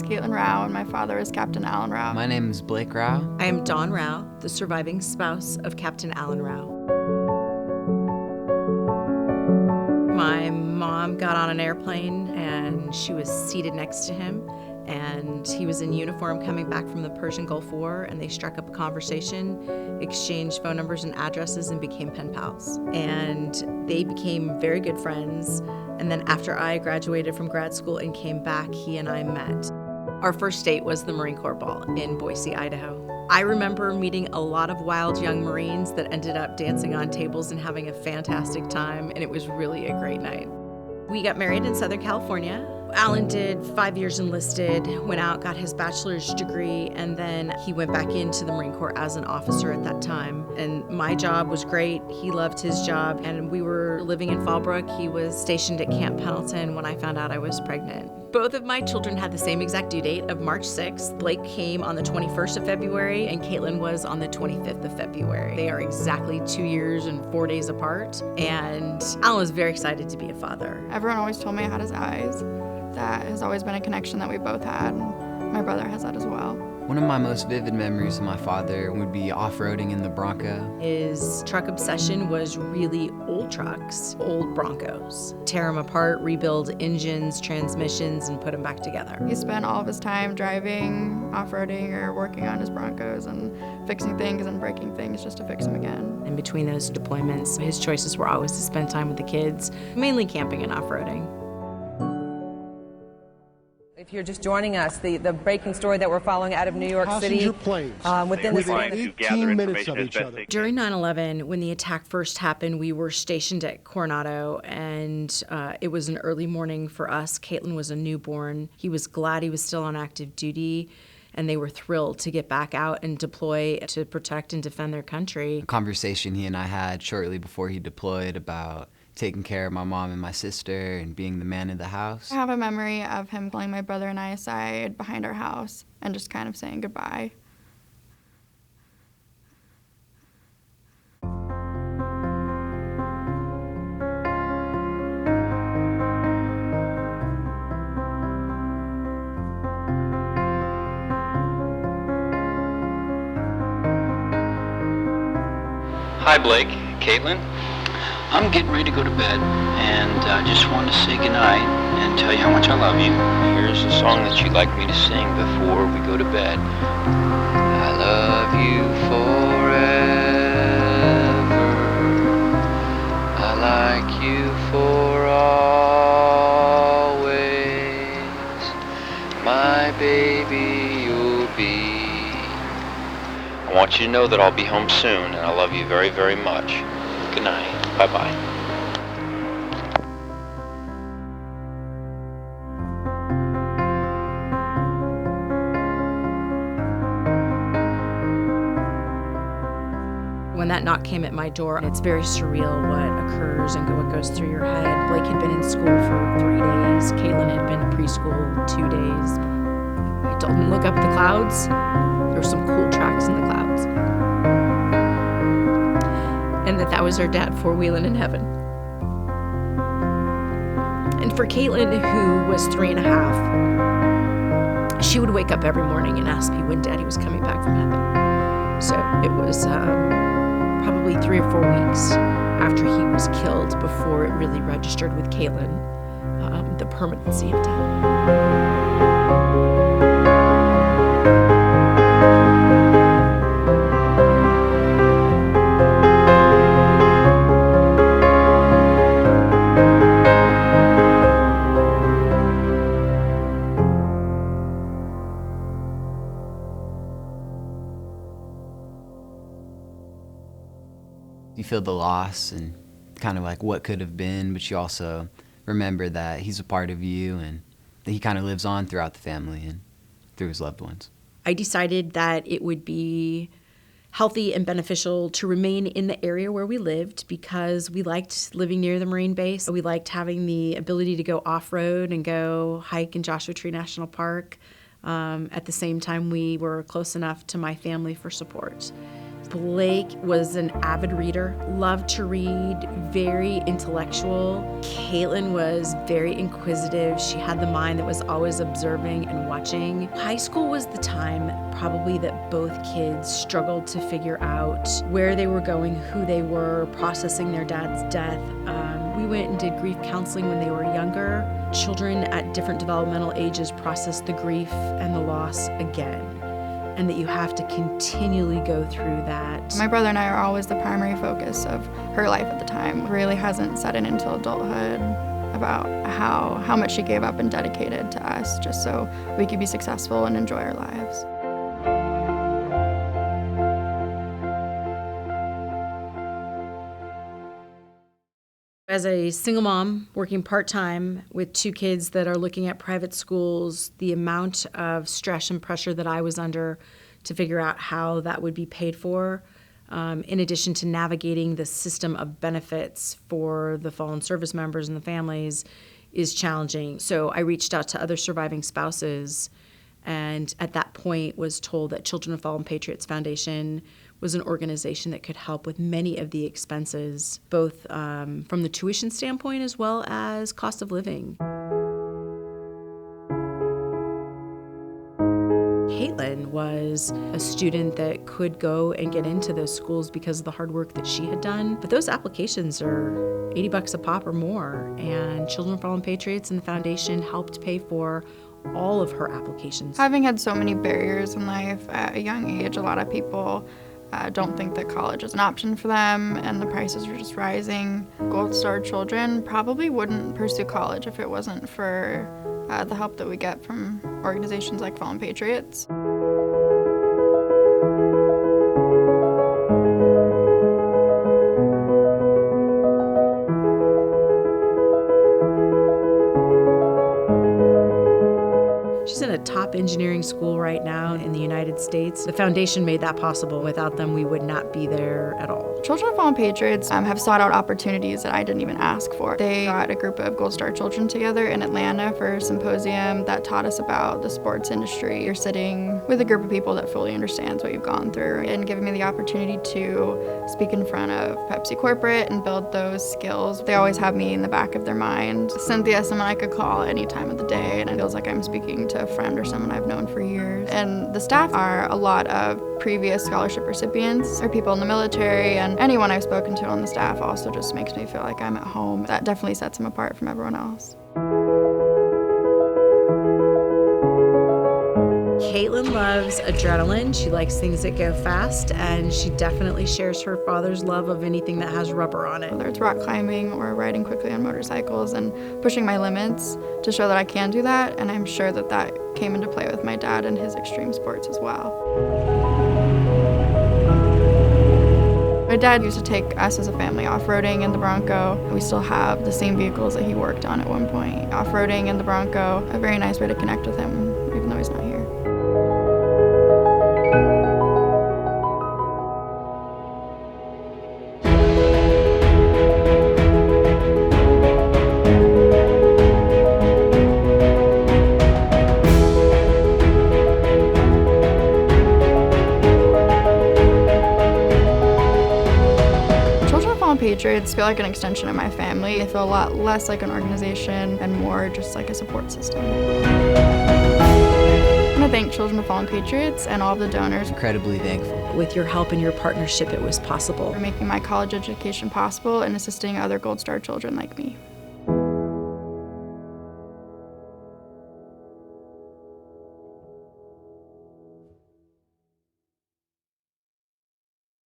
Caitlin Rao, and my father is Captain Alan Rao. My name is Blake Rao. I am Dawn Rao, the surviving spouse of Captain Alan Rao. My mom got on an airplane and she was seated next to him, and he was in uniform coming back from the Persian Gulf War, and they struck up a conversation, exchanged phone numbers and addresses, and became pen pals. And they became very good friends. And then after I graduated from grad school and came back, he and I met. Our first date was the Marine Corps Ball in Boise, Idaho. I remember meeting a lot of wild young Marines that ended up dancing on tables and having a fantastic time, and it was really a great night. We got married in Southern California. Alan did 5 years enlisted, went out, got his bachelor's degree, and then he went back into the Marine Corps as an officer at that time. And my job was great. He loved his job, and we were living in Fallbrook. He was stationed at Camp Pendleton when I found out I was pregnant. Both of my children had the same exact due date of March 6th. Blake came on the 21st of February, and Caitlin was on the 25th of February. They are exactly 2 years and 4 days apart, and Alan was very excited to be a father. Everyone always told me I had his eyes. That has always been a connection that we both had, and my brother has that as well. One of my most vivid memories of my father would be off-roading in the Bronco. His truck obsession was really old trucks, old Broncos. Tear them apart, rebuild engines, transmissions, and put them back together. He spent all of his time driving, off-roading, or working on his Broncos and fixing things and breaking things just to fix them again. In between those deployments, his choices were always to spend time with the kids, mainly camping and off-roading. If you're just joining us, the breaking story that we're following out of New York City. Planes within the 18 minutes of each other. During 9/11, when the attack first happened, we were stationed at Coronado, and it was an early morning for us. Caitlin was a newborn. He was glad he was still on active duty, and they were thrilled to get back out and deploy to protect and defend their country. A conversation he and I had shortly before he deployed about taking care of my mom and my sister and being the man of the house. I have a memory of him pulling my brother and I aside behind our house and just kind of saying goodbye. Hi, Blake. Caitlin? I'm getting ready to go to bed, and I just want to say goodnight and tell you how much I love you. Here's a song that you'd like me to sing before we go to bed. I love you forever. I like you for always. My baby, you'll be. I want you to know that I'll be home soon, and I love you very, very much. Good night. Bye-bye. When that knock came at my door, it's very surreal what occurs and what goes through your head. Blake had been in school for 3 days. Caitlin had been to preschool 2 days. I told him, look up at the clouds. There were some cool tracks in the clouds. And that was our dad four-wheeling in heaven. And for Caitlin, who was 3.5, she would wake up every morning and ask me when Daddy was coming back from heaven. So it was probably 3 or 4 weeks after he was killed before it really registered with Caitlin, the permanency of death. You feel the loss and kind of like what could have been, but you also remember that he's a part of you and that he kind of lives on throughout the family and through his loved ones. I decided that it would be healthy and beneficial to remain in the area where we lived because we liked living near the Marine base. We liked having the ability to go off-road and go hike in Joshua Tree National Park. At the same time, we were close enough to my family for support. Blake was an avid reader, loved to read, very intellectual. Caitlin was very inquisitive. She had the mind that was always observing and watching. High school was the time probably that both kids struggled to figure out where they were going, who they were, processing their dad's death. We went and did grief counseling when they were younger. Children at different developmental ages process the grief and the loss again, and that you have to continually go through that. My brother and I are always the primary focus of her life at the time. It really hasn't set in until adulthood about how much she gave up and dedicated to us just so we could be successful and enjoy our lives. As a single mom working part-time with 2 kids that are looking at private schools, the amount of stress and pressure that I was under to figure out how that would be paid for, in addition to navigating the system of benefits for the fallen service members and the families, is challenging. So I reached out to other surviving spouses, and at that point was told that Children of Fallen Patriots Foundation was an organization that could help with many of the expenses, both from the tuition standpoint as well as cost of living. Caitlin was a student that could go and get into those schools because of the hard work that she had done, but those applications are $80 a pop or more, and Children of Fallen Patriots and the foundation helped pay for all of her applications. Having had so many barriers in life at a young age, a lot of people don't think that college is an option for them, and the prices are just rising. Gold Star children probably wouldn't pursue college if it wasn't for the help that we get from organizations like Fallen Patriots. She's in a top engineering school right now in the United States. The foundation made that possible. Without them, we would not be there at all. Children of Fallen Patriots have sought out opportunities that I didn't even ask for. They got a group of Gold Star children together in Atlanta for a symposium that taught us about the sports industry. You're sitting with a group of people that fully understands what you've gone through, and giving me the opportunity to speak in front of Pepsi corporate and build those skills. They always have me in the back of their mind. Cynthia is someone I could call any time of the day, and it feels like I'm speaking to a friend or someone I've known for years. And the staff are a lot of previous scholarship recipients or people in the military, and anyone I've spoken to on the staff also just makes me feel like I'm at home. That definitely sets them apart from everyone else. Caitlin loves adrenaline. She likes things that go fast, and she definitely shares her father's love of anything that has rubber on it. Whether it's rock climbing or riding quickly on motorcycles and pushing my limits to show that I can do that, and I'm sure that that came into play with my dad and his extreme sports as well. My dad used to take us as a family off-roading in the Bronco. We still have the same vehicles that he worked on at one point. Off-roading in the Bronco, a very nice way to connect with him, even though he's not here. Patriots feel like an extension of my family. They feel a lot less like an organization and more just like a support system. I want to thank Children of Fallen Patriots and all of the donors. Incredibly thankful. With your help and your partnership, it was possible. For making my college education possible and assisting other Gold Star children like me.